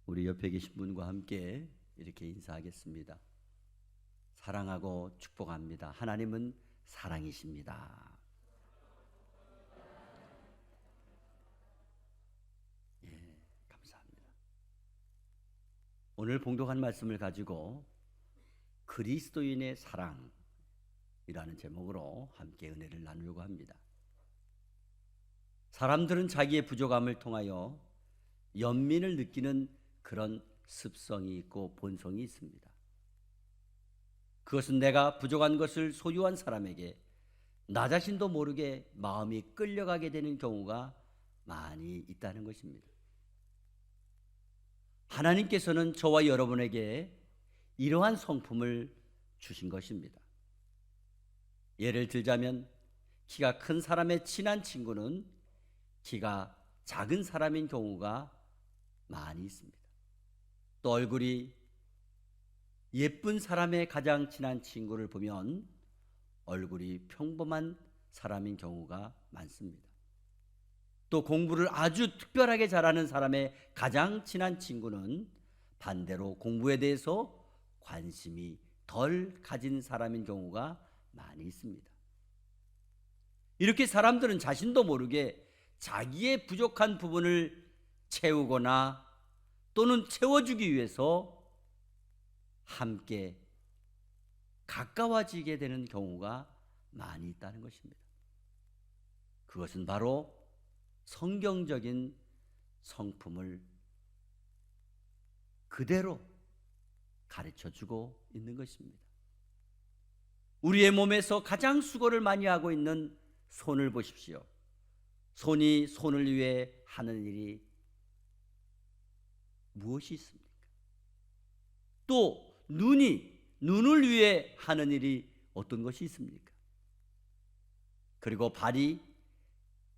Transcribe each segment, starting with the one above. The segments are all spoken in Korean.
우리 옆에 계신 분과 함께 이렇게 인사하겠습니다. 사랑하고 축복합니다. 하나님은 사랑이십니다. 예, 감사합니다. 오늘 봉독한 말씀을 가지고 그리스도인의 사랑이라는 제목으로 함께 은혜를 나누려고 합니다. 사람들은 자기의 부족함을 통하여 연민을 느끼는 그런 습성이 있고 본성이 있습니다. 그것은 내가 부족한 것을 소유한 사람에게 나 자신도 모르게 마음이 끌려가게 되는 경우가 많이 있다는 것입니다. 하나님께서는 저와 여러분에게 이러한 성품을 주신 것입니다. 예를 들자면 키가 큰 사람의 친한 친구는 키가 작은 사람인 경우가 많이 있습니다. 또 얼굴이 예쁜 사람의 가장 친한 친구를 보면 얼굴이 평범한 사람인 경우가 많습니다. 또 공부를 아주 특별하게 잘하는 사람의 가장 친한 친구는 반대로 공부에 대해서 관심이 덜 가진 사람인 경우가 많이 있습니다. 이렇게 사람들은 자신도 모르게 자기의 부족한 부분을 채우거나 또는 채워주기 위해서 함께 가까워지게 되는 경우가 많이 있다는 것입니다. 그것은 바로 성경적인 성품을 그대로 가르쳐주고 있는 것입니다. 우리의 몸에서 가장 수고를 많이 하고 있는 손을 보십시오. 손이 손을 위해 하는 일이 무엇이 있습니까? 또 눈이 눈을 위해 하는 일이 어떤 것이 있습니까? 그리고 발이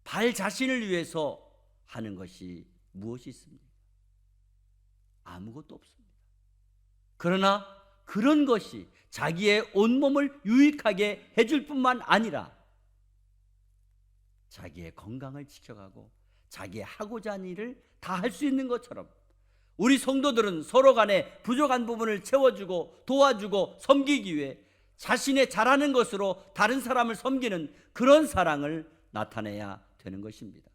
발 자신을 위해서 하는 것이 무엇이 있습니까? 아무것도 없습니다. 그러나 그런 것이 자기의 온몸을 유익하게 해줄 뿐만 아니라 자기의 건강을 지켜가고 자기의 하고자 하는 일을 다 할 수 있는 것처럼 우리 성도들은 서로 간에 부족한 부분을 채워주고 도와주고 섬기기 위해 자신의 잘하는 것으로 다른 사람을 섬기는 그런 사랑을 나타내야 되는 것입니다.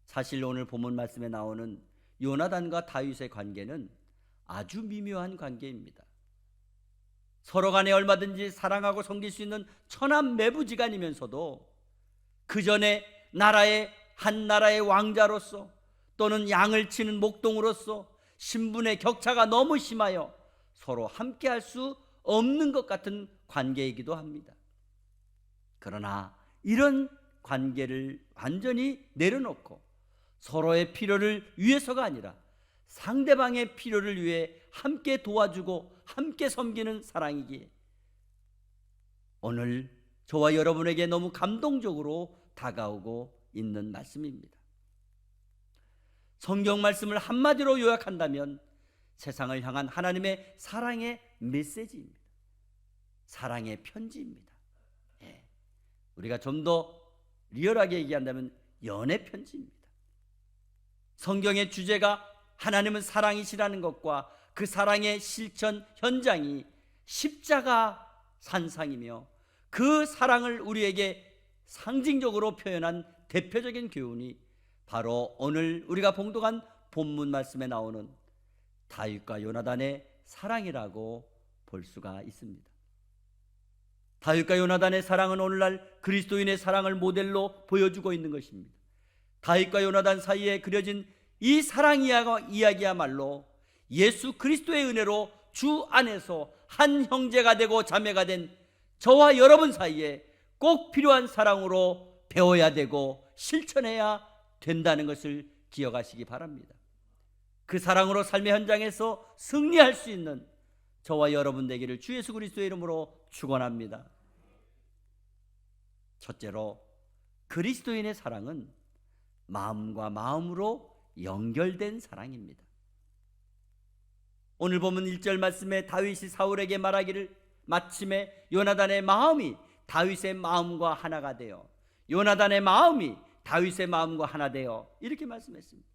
사실 오늘 본문 말씀에 나오는 요나단과 다윗의 관계는 아주 미묘한 관계입니다. 서로 간에 얼마든지 사랑하고 섬길 수 있는 천한 매부지간이면서도 그 전에 한 나라의 왕자로서 또는 양을 치는 목동으로서 신분의 격차가 너무 심하여 서로 함께할 수 없는 것 같은 관계이기도 합니다. 그러나 이런 관계를 완전히 내려놓고 서로의 필요를 위해서가 아니라 상대방의 필요를 위해 함께 도와주고 함께 섬기는 사랑이기에 오늘 저와 여러분에게 너무 감동적으로 다가오고 있는 말씀입니다. 성경 말씀을 한마디로 요약한다면 세상을 향한 하나님의 사랑의 메시지입니다. 사랑의 편지입니다. 우리가 좀 더 리얼하게 얘기한다면 연애 편지입니다. 성경의 주제가 하나님은 사랑이시라는 것과 그 사랑의 실천 현장이 십자가 산상이며 그 사랑을 우리에게 상징적으로 표현한 대표적인 교훈이 바로 오늘 우리가 봉독한 본문 말씀에 나오는 다윗과 요나단의 사랑이라고 볼 수가 있습니다. 다윗과 요나단의 사랑은 오늘날 그리스도인의 사랑을 모델로 보여주고 있는 것입니다. 다윗과 요나단 사이에 그려진 이 사랑 이야기야말로 예수 그리스도의 은혜로 주 안에서 한 형제가 되고 자매가 된 저와 여러분 사이에 꼭 필요한 사랑으로 배워야 되고 실천해야 된다는 것을 기억하시기 바랍니다. 그 사랑으로 삶의 현장에서 승리할 수 있는 저와 여러분 되기를 주 예수 그리스도의 이름으로 축원합니다. 첫째로 그리스도인의 사랑은 마음과 마음으로 연결된 사랑입니다. 오늘 보면 1절 말씀에 다윗이 사울에게 말하기를 마침에 요나단의 마음이 다윗의 마음과 하나가 되어 요나단의 마음이 다윗의 마음과 하나 되어, 이렇게 말씀했습니다.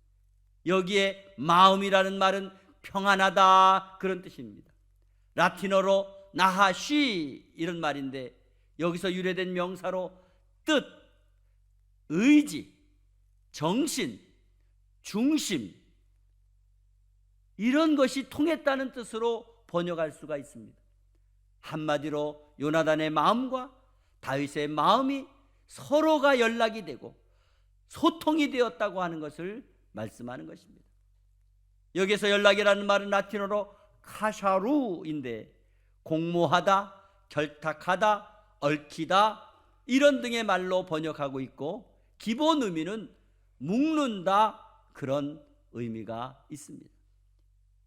여기에 마음이라는 말은 평안하다, 그런 뜻입니다. 라틴어로 나하쉬, 이런 말인데 여기서 유래된 명사로 뜻, 의지, 정신, 중심, 이런 것이 통했다는 뜻으로 번역할 수가 있습니다. 한마디로 요나단의 마음과 다윗의 마음이 서로가 연락이 되고 소통이 되었다고 하는 것을 말씀하는 것입니다. 여기서 연락이라는 말은 라틴어로 카샤루인데 공모하다, 결탁하다, 얽히다, 이런 등의 말로 번역하고 있고, 기본 의미는 묶는다, 그런 의미가 있습니다.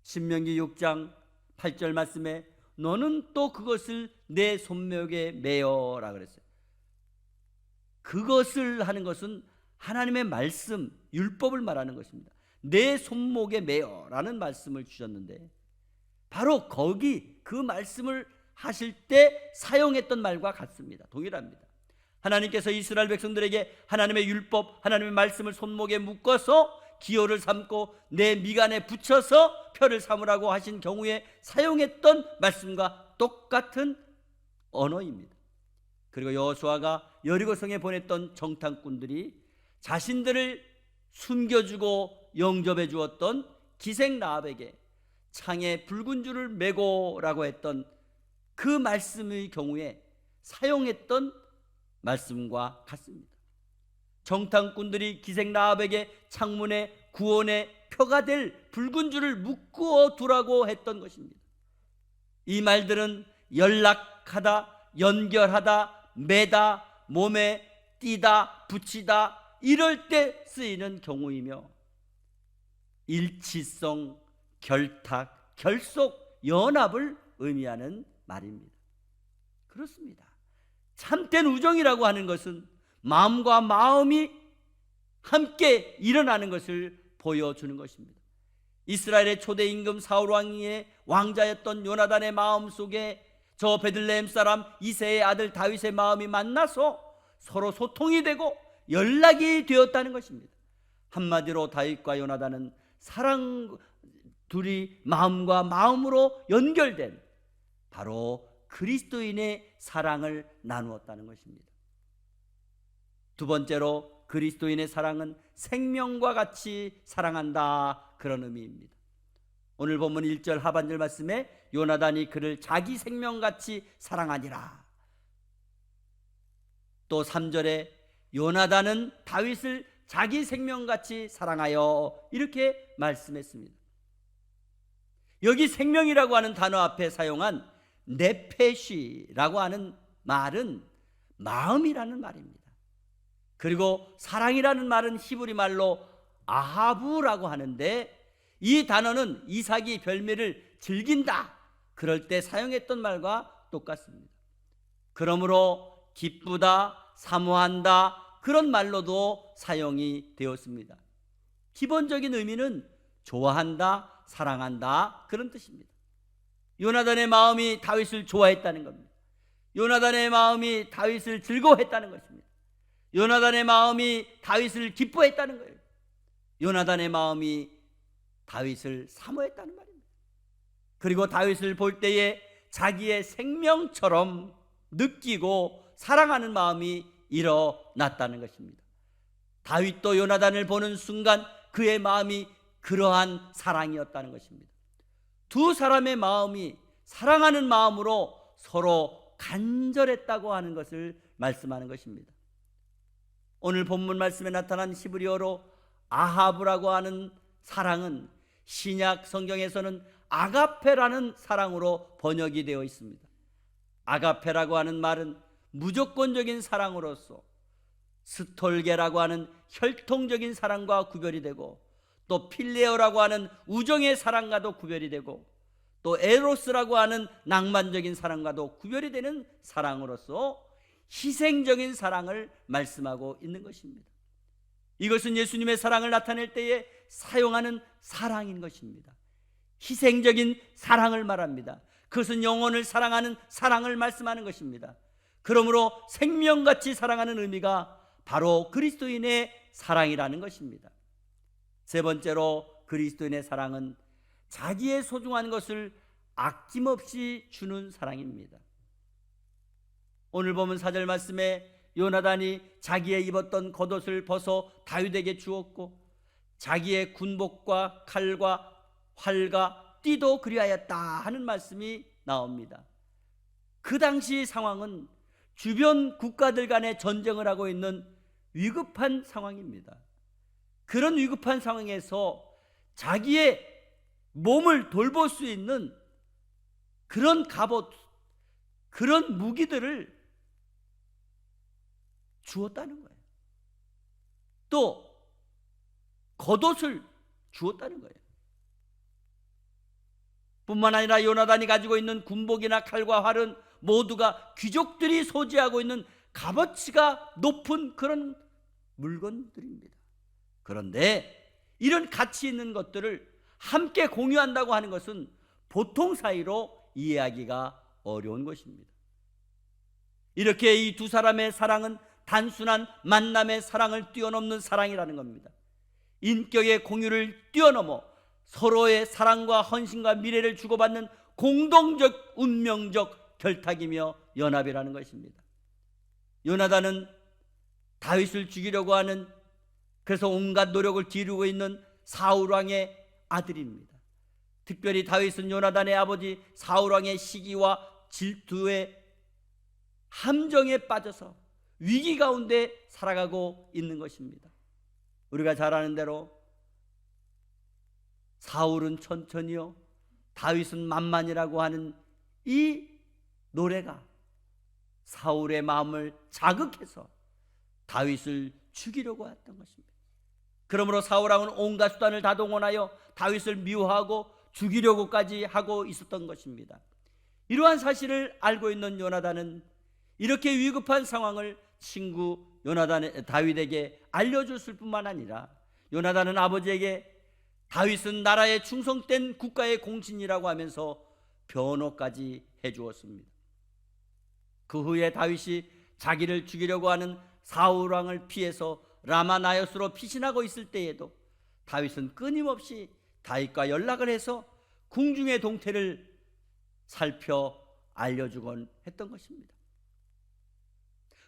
신명기 6장 8절 말씀에 너는 또 그것을 내 손목에 매어라 그랬어요. 그것을 하는 것은 하나님의 말씀, 율법을 말하는 것입니다. 내 손목에 매어라는 말씀을 주셨는데, 바로 거기 그 말씀을 하실 때 사용했던 말과 같습니다. 동일합니다. 하나님께서 이스라엘 백성들에게 하나님의 율법, 하나님의 말씀을 손목에 묶어서 기호를 삼고 내 미간에 붙여서 표를 삼으라고 하신 경우에 사용했던 말씀과 똑같은 언어입니다. 그리고 여호수아가 여리고성에 보냈던 정탐꾼들이 자신들을 숨겨주고 영접해 주었던 기생 라합에게 창에 붉은 줄을 매고라고 했던 그 말씀의 경우에 사용했던 말씀과 같습니다. 정탐꾼들이 기생 라합에게 창문에 구원의 표가 될 붉은 줄을 묶어 두라고 했던 것입니다. 이 말들은 연락하다, 연결하다, 매다, 몸에 띄다, 붙이다, 이럴 때 쓰이는 경우이며, 일치성, 결탁, 결속, 연합을 의미하는 말입니다. 그렇습니다. 참된 우정이라고 하는 것은 마음과 마음이 함께 일어나는 것을 보여주는 것입니다. 이스라엘의 초대 임금 사울 왕의 왕자였던 요나단의 마음 속에 저 베들레헴 사람 이새의 아들 다윗의 마음이 만나서 서로 소통이 되고 연락이 되었다는 것입니다. 한마디로 다윗과 요나단은 사랑, 둘이 마음과 마음으로 연결된 바로 그리스도인의 사랑을 나누었다는 것입니다. 두 번째로, 그리스도인의 사랑은 생명과 같이 사랑한다, 그런 의미입니다. 오늘 본문 1절 하반절 말씀에 요나단이 그를 자기 생명같이 사랑하니라, 또 3절에 요나단은 다윗을 자기 생명같이 사랑하여, 이렇게 말씀했습니다. 여기 생명이라고 하는 단어 앞에 사용한 네페시라고 하는 말은 마음이라는 말입니다. 그리고 사랑이라는 말은 히브리 말로 아하부라고 하는데, 이 단어는 이삭이 별미를 즐긴다, 그럴 때 사용했던 말과 똑같습니다. 그러므로 기쁘다, 사모한다, 그런 말로도 사용이 되었습니다. 기본적인 의미는 좋아한다, 사랑한다, 그런 뜻입니다. 요나단의 마음이 다윗을 좋아했다는 겁니다. 요나단의 마음이 다윗을 즐거워했다는 것입니다. 요나단의 마음이 다윗을 기뻐했다는 거예요. 요나단의 마음이 다윗을 사모했다는 말입니다. 그리고 다윗을 볼 때에 자기의 생명처럼 느끼고 사랑하는 마음이 일어났다는 것입니다. 다윗도 요나단을 보는 순간 그의 마음이 그러한 사랑이었다는 것입니다. 두 사람의 마음이 사랑하는 마음으로 서로 간절했다고 하는 것을 말씀하는 것입니다. 오늘 본문 말씀에 나타난 히브리어로 아하브라고 하는 사랑은 신약 성경에서는 아가페라는 사랑으로 번역이 되어 있습니다. 아가페라고 하는 말은 무조건적인 사랑으로서 스톨게라고 하는 혈통적인 사랑과 구별이 되고, 또 필레오라고 하는 우정의 사랑과도 구별이 되고, 또 에로스라고 하는 낭만적인 사랑과도 구별이 되는 사랑으로서 희생적인 사랑을 말씀하고 있는 것입니다. 이것은 예수님의 사랑을 나타낼 때에 사용하는 사랑인 것입니다. 희생적인 사랑을 말합니다. 그것은 영혼을 사랑하는 사랑을 말씀하는 것입니다. 그러므로 생명같이 사랑하는 의미가 바로 그리스도인의 사랑이라는 것입니다. 세 번째로 그리스도인의 사랑은 자기의 소중한 것을 아낌없이 주는 사랑입니다. 오늘 보면 4절 말씀에 요나단이 자기의 입었던 겉옷을 벗어 다윗에게 주었고 자기의 군복과 칼과 활과 띠도 그리하였다 하는 말씀이 나옵니다. 그 당시 상황은 주변 국가들 간의 전쟁을 하고 있는 위급한 상황입니다. 그런 위급한 상황에서 자기의 몸을 돌볼 수 있는 그런 갑옷, 그런 무기들을 주었다는 거예요. 또 겉옷을 주었다는 거예요. 뿐만 아니라 요나단이 가지고 있는 군복이나 칼과 활은 모두가 귀족들이 소지하고 있는 값어치가 높은 그런 물건들입니다. 그런데 이런 가치 있는 것들을 함께 공유한다고 하는 것은 보통 사이로 이해하기가 어려운 것입니다. 이렇게 이 두 사람의 사랑은 단순한 만남의 사랑을 뛰어넘는 사랑이라는 겁니다. 인격의 공유를 뛰어넘어 서로의 사랑과 헌신과 미래를 주고받는 공동적 운명적 결탁이며 연합이라는 것입니다. 요나단은 다윗을 죽이려고 하는, 그래서 온갖 노력을 기울이고 있는 사울 왕의 아들입니다. 특별히 다윗은 요나단의 아버지 사울 왕의 시기와 질투의 함정에 빠져서 위기 가운데 살아가고 있는 것입니다. 우리가 잘 아는 대로 사울은 천천히요, 다윗은 만만이라고 하는 이 노래가 사울의 마음을 자극해서 다윗을 죽이려고 했던 것입니다. 그러므로 사울 왕은 온갖 수단을 다 동원하여 다윗을 미워하고 죽이려고까지 하고 있었던 것입니다. 이러한 사실을 알고 있는 요나단은 이렇게 위급한 상황을 친구 다윗에게 알려줬을 뿐만 아니라 요나단은 아버지에게 다윗은 나라의 충성된 국가의 공신이라고 하면서 변호까지 해주었습니다. 그 후에 다윗이 자기를 죽이려고 하는 사울 왕을 피해서 라마나요스로 피신하고 있을 때에도 다윗은 끊임없이 다윗과 연락을 해서 궁중의 동태를 살펴 알려주곤 했던 것입니다.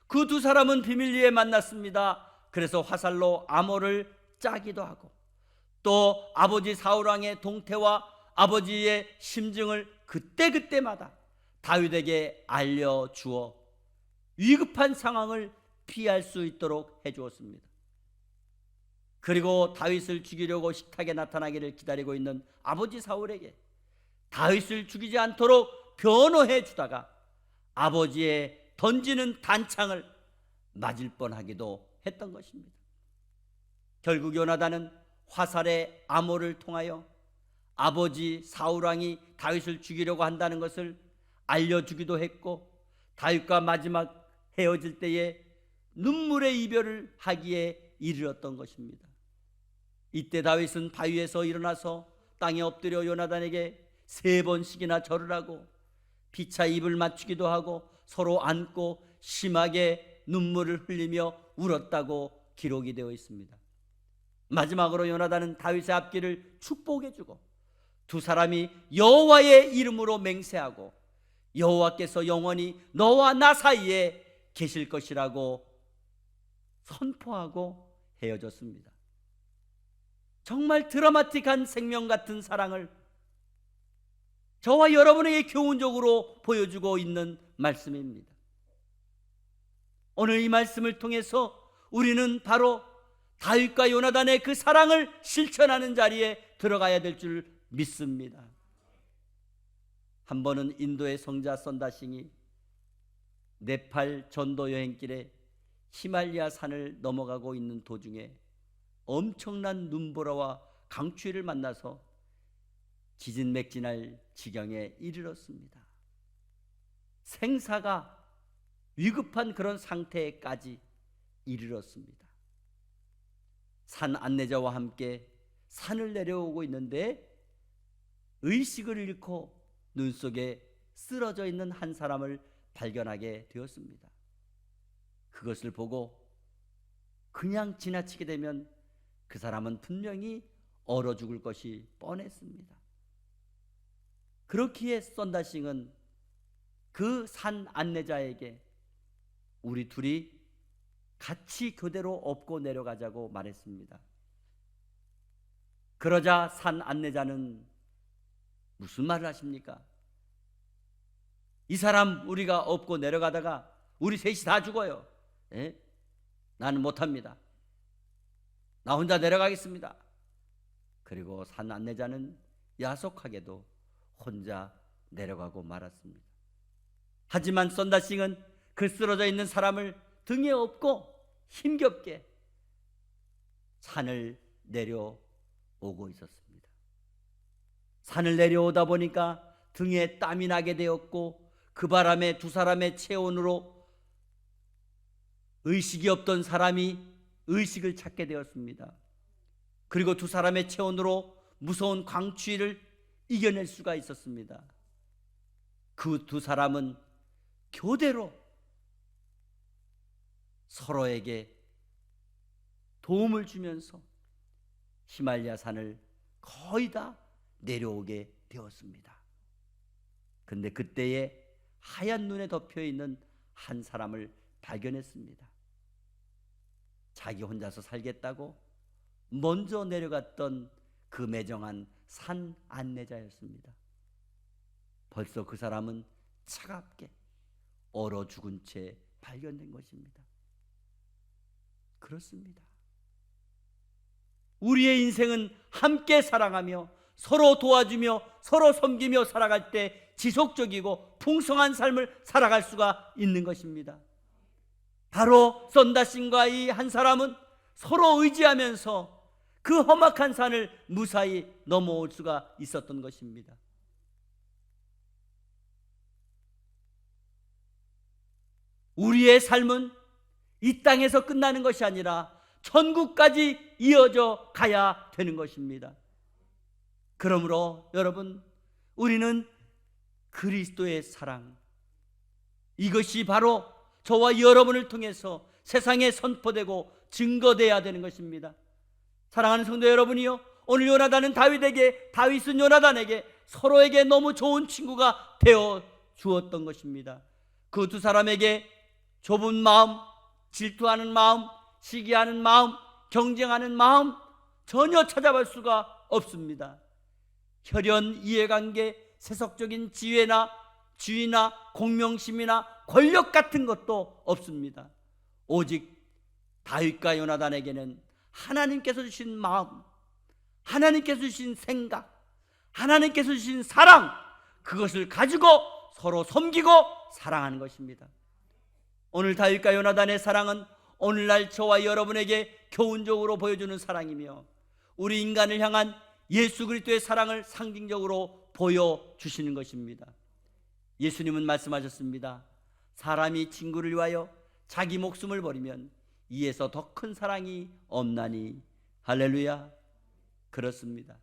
그 두 사람은 비밀리에 만났습니다. 그래서 화살로 암호를 짜기도 하고 또 아버지 사울왕의 동태와 아버지의 심증을 그때그때마다 다윗에게 알려주어 위급한 상황을 피할 수 있도록 해주었습니다. 그리고 다윗을 죽이려고 식탁에 나타나기를 기다리고 있는 아버지 사울에게 다윗을 죽이지 않도록 변호해 주다가 아버지의 던지는 단창을 맞을 뻔하기도 했던 것입니다. 결국 요나단은 화살의 암호를 통하여 아버지 사울왕이 다윗을 죽이려고 한다는 것을 알려주기도 했고 다윗과 마지막 헤어질 때에 눈물의 이별을 하기에 이르렀던 것입니다. 이때 다윗은 바위에서 일어나서 땅에 엎드려 요나단에게 3번씩이나 절을 하고 피차 입을 맞추기도 하고 서로 안고 심하게 눈물을 흘리며 울었다고 기록이 되어 있습니다. 마지막으로 요나단은 다윗의 앞길을 축복해주고 두 사람이 여호와의 이름으로 맹세하고 여호와께서 영원히 너와 나 사이에 계실 것이라고 선포하고 헤어졌습니다. 정말 드라마틱한 생명 같은 사랑을 저와 여러분에게 교훈적으로 보여주고 있는 말씀입니다. 오늘 이 말씀을 통해서 우리는 바로 다윗과 요나단의 그 사랑을 실천하는 자리에 들어가야 될 줄 믿습니다. 한 번은 인도의 성자 선다싱이 네팔 전도 여행길에 히말리아 산을 넘어가고 있는 도중에 엄청난 눈보라와 강추위를 만나서 기진맥진할 지경에 이르렀습니다. 생사가 위급한 그런 상태까지 이르렀습니다. 산 안내자와 함께 산을 내려오고 있는데 의식을 잃고 눈 속에 쓰러져 있는 한 사람을 발견하게 되었습니다. 그것을 보고 그냥 지나치게 되면 그 사람은 분명히 얼어 죽을 것이 뻔했습니다. 그렇기에 썬다싱은 그 산 안내자에게 우리 둘이 같이 교대로 업고 내려가자고 말했습니다. 그러자 산 안내자는 무슨 말을 하십니까? 이 사람 우리가 업고 내려가다가 우리 셋이 다 죽어요. 예? 나는 못합니다. 나 혼자 내려가겠습니다. 그리고 산 안내자는 야속하게도 혼자 내려가고 말았습니다. 하지만 썬다싱은 그 쓰러져 있는 사람을 등에 업고 힘겹게 산을 내려오고 있었습니다. 산을 내려오다 보니까 등에 땀이 나게 되었고 그 바람에 두 사람의 체온으로 의식이 없던 사람이 의식을 찾게 되었습니다. 그리고 두 사람의 체온으로 무서운 광추위를 이겨낼 수가 있었습니다. 그 두 사람은 교대로 서로에게 도움을 주면서 히말라야 산을 거의 다 내려오게 되었습니다. 그런데 그때에 하얀 눈에 덮여 있는 한 사람을 발견했습니다. 자기 혼자서 살겠다고 먼저 내려갔던 그 매정한 산 안내자였습니다. 벌써 그 사람은 차갑게 얼어 죽은 채 발견된 것입니다. 그렇습니다. 우리의 인생은 함께 사랑하며 서로 도와주며 서로 섬기며 살아갈 때 지속적이고 풍성한 삶을 살아갈 수가 있는 것입니다. 바로 썬다싱과 이 한 사람은 서로 의지하면서 그 험악한 산을 무사히 넘어올 수가 있었던 것입니다. 우리의 삶은 이 땅에서 끝나는 것이 아니라 천국까지 이어져 가야 되는 것입니다. 그러므로 여러분, 우리는 그리스도의 사랑, 이것이 바로 저와 여러분을 통해서 세상에 선포되고 증거되어야 되는 것입니다. 사랑하는 성도 여러분이요, 오늘 요나단은 다윗에게, 다윗은 요나단에게 서로에게 너무 좋은 친구가 되어 주었던 것입니다. 그 두 사람에게 좁은 마음, 질투하는 마음, 시기하는 마음, 경쟁하는 마음 전혀 찾아볼 수가 없습니다. 혈연 이해관계, 세속적인 지위나 공명심이나 권력 같은 것도 없습니다. 오직 다윗과 요나단에게는 하나님께서 주신 마음, 하나님께서 주신 생각, 하나님께서 주신 사랑, 그것을 가지고 서로 섬기고 사랑하는 것입니다. 오늘 다윗과 요나단의 사랑은 오늘날 저와 여러분에게 교훈적으로 보여주는 사랑이며 우리 인간을 향한 예수 그리스도의 사랑을 상징적으로 보여주시는 것입니다. 예수님은 말씀하셨습니다. 사람이 친구를 위하여 자기 목숨을 버리면 이에서 더 큰 사랑이 없나니. 할렐루야. 그렇습니다.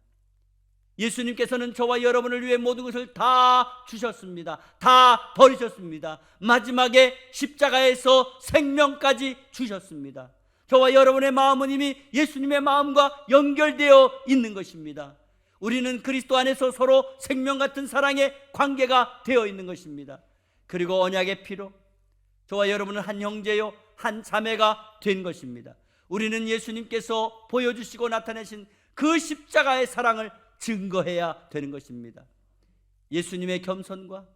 예수님께서는 저와 여러분을 위해 모든 것을 다 주셨습니다. 다 버리셨습니다. 마지막에 십자가에서 생명까지 주셨습니다. 저와 여러분의 마음은 이미 예수님의 마음과 연결되어 있는 것입니다. 우리는 그리스도 안에서 서로 생명 같은 사랑의 관계가 되어 있는 것입니다. 그리고 언약의 피로 저와 여러분은 한 형제요 한 자매가 된 것입니다. 우리는 예수님께서 보여주시고 나타내신 그 십자가의 사랑을 증거해야 되는 것입니다. 예수님의 겸손과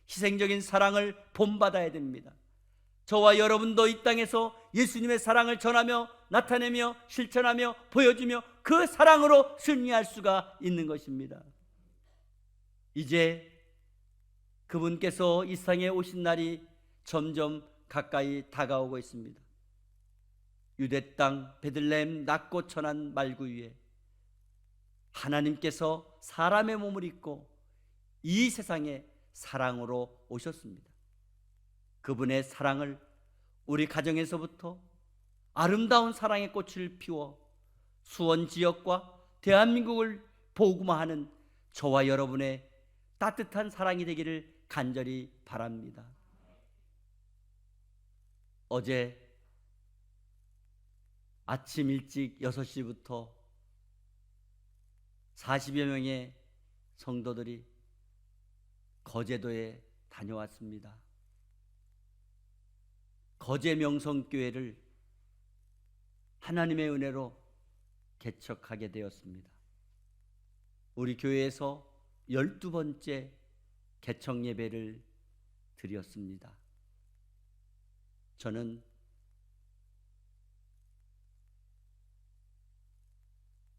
희생적인 사랑을 본받아야 됩니다. 저와 여러분도 이 땅에서 예수님의 사랑을 전하며 나타내며 실천하며 보여주며 그 사랑으로 승리할 수가 있는 것입니다. 이제 그분께서 이 세상에 오신 날이 점점 가까이 다가오고 있습니다. 유대 땅 베들레헴 낮고 천한 말구 위에 하나님께서 사람의 몸을 입고 이 세상에 사랑으로 오셨습니다. 그분의 사랑을 우리 가정에서부터 아름다운 사랑의 꽃을 피워 수원 지역과 대한민국을 복음화하는 저와 여러분의 따뜻한 사랑이 되기를 간절히 바랍니다. 어제 아침 일찍 6시부터 40여 명의 성도들이 거제도에 다녀왔습니다. 거제 명성교회를 하나님의 은혜로 개척하게 되었습니다. 우리 교회에서 12번째 개척 예배를 드렸습니다. 저는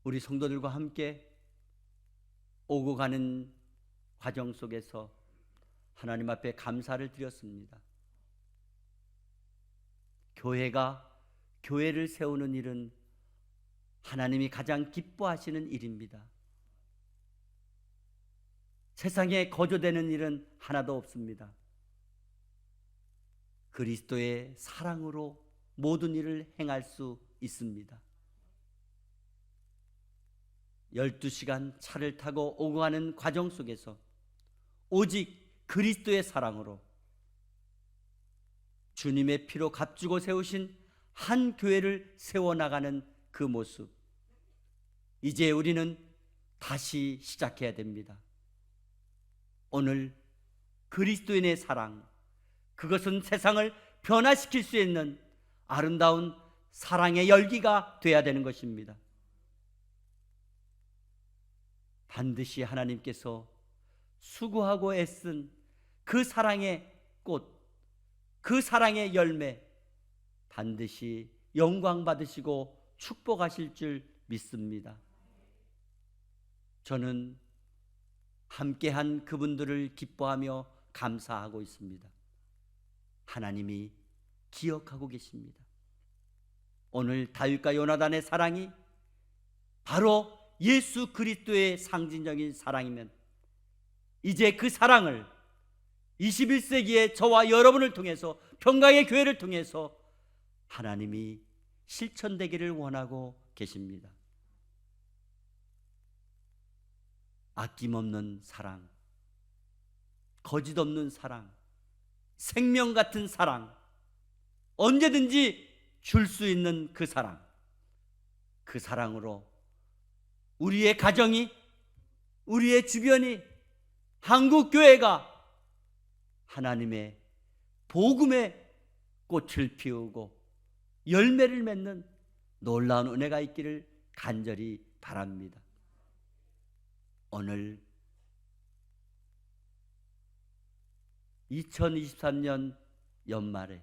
우리 성도들과 함께 오고 가는 과정 속에서 하나님 앞에 감사를 드렸습니다. 교회가 교회를 세우는 일은 하나님이 가장 기뻐하시는 일입니다. 세상에 거저되는 일은 하나도 없습니다. 그리스도의 사랑으로 모든 일을 행할 수 있습니다. 12시간 차를 타고 오고 가는 과정 속에서 오직 그리스도의 사랑으로 주님의 피로 값주고 세우신 한 교회를 세워나가는 그 모습, 이제 우리는 다시 시작해야 됩니다. 오늘 그리스도인의 사랑, 그것은 세상을 변화시킬 수 있는 아름다운 사랑의 열기가 되어야 되는 것입니다. 반드시 하나님께서 수고하고 애쓴 그 사랑의 꽃, 그 사랑의 열매 반드시 영광 받으시고 축복하실 줄 믿습니다. 저는 함께한 그분들을 기뻐하며 감사하고 있습니다. 하나님이 기억하고 계십니다. 오늘 다윗과 요나단의 사랑이 바로 예수 그리스도의 상징적인 사랑이면 이제 그 사랑을 21세기의 저와 여러분을 통해서, 평강의 교회를 통해서 하나님이 실천되기를 원하고 계십니다. 아낌없는 사랑, 거짓 없는 사랑, 생명 같은 사랑, 언제든지 줄 수 있는 그 사랑, 그 사랑으로 우리의 가정이, 우리의 주변이, 한국교회가 하나님의 복음의 꽃을 피우고 열매를 맺는 놀라운 은혜가 있기를 간절히 바랍니다. 오늘 2023년 연말에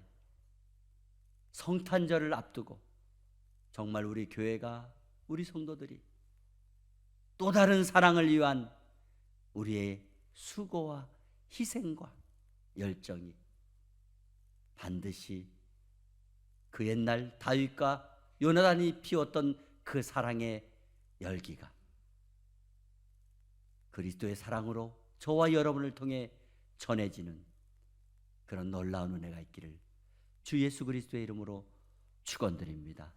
성탄절을 앞두고 정말 우리 교회가, 우리 성도들이 또 다른 사랑을 위한 우리의 수고와 희생과 열정이 반드시 그 옛날 다윗과 요나단이 피웠던 그 사랑의 열기가 그리스도의 사랑으로 저와 여러분을 통해 전해지는 그런 놀라운 은혜가 있기를 주 예수 그리스도의 이름으로 축원드립니다.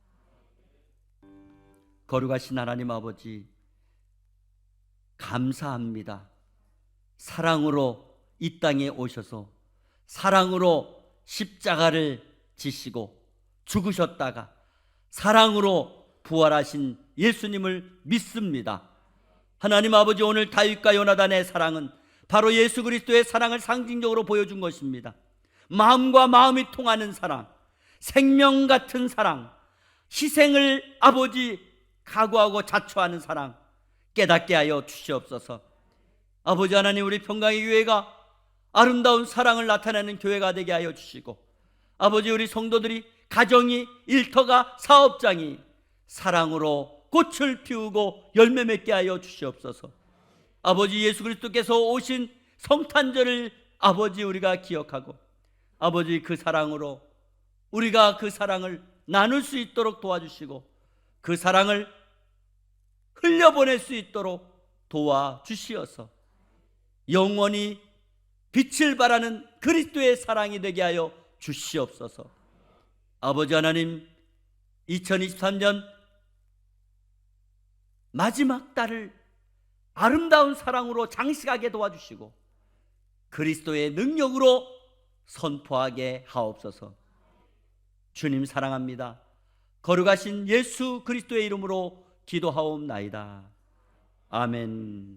거룩하신 하나님 아버지, 감사합니다. 사랑으로 이 땅에 오셔서 사랑으로 십자가를 지시고 죽으셨다가 사랑으로 부활하신 예수님을 믿습니다. 하나님 아버지, 오늘 다윗과 요나단의 사랑은 바로 예수 그리스도의 사랑을 상징적으로 보여준 것입니다. 마음과 마음이 통하는 사랑, 생명 같은 사랑, 희생을 아버지 각오하고 자초하는 사랑 깨닫게 하여 주시옵소서. 아버지 하나님, 우리 평강의 교회가 아름다운 사랑을 나타내는 교회가 되게 하여 주시고, 아버지 우리 성도들이, 가정이, 일터가, 사업장이 사랑으로 꽃을 피우고 열매 맺게 하여 주시옵소서. 아버지, 예수 그리스도께서 오신 성탄절을 아버지 우리가 기억하고, 아버지 그 사랑으로 우리가 그 사랑을 나눌 수 있도록 도와주시고, 그 사랑을 흘려보낼 수 있도록 도와주시어서 영원히 빛을 발하는 그리스도의 사랑이 되게 하여 주시옵소서. 아버지 하나님, 2023년 마지막 달을 아름다운 사랑으로 장식하게 도와주시고 그리스도의 능력으로 선포하게 하옵소서. 주님 사랑합니다. 거룩하신 예수 그리스도의 이름으로 기도하옵나이다. 아멘.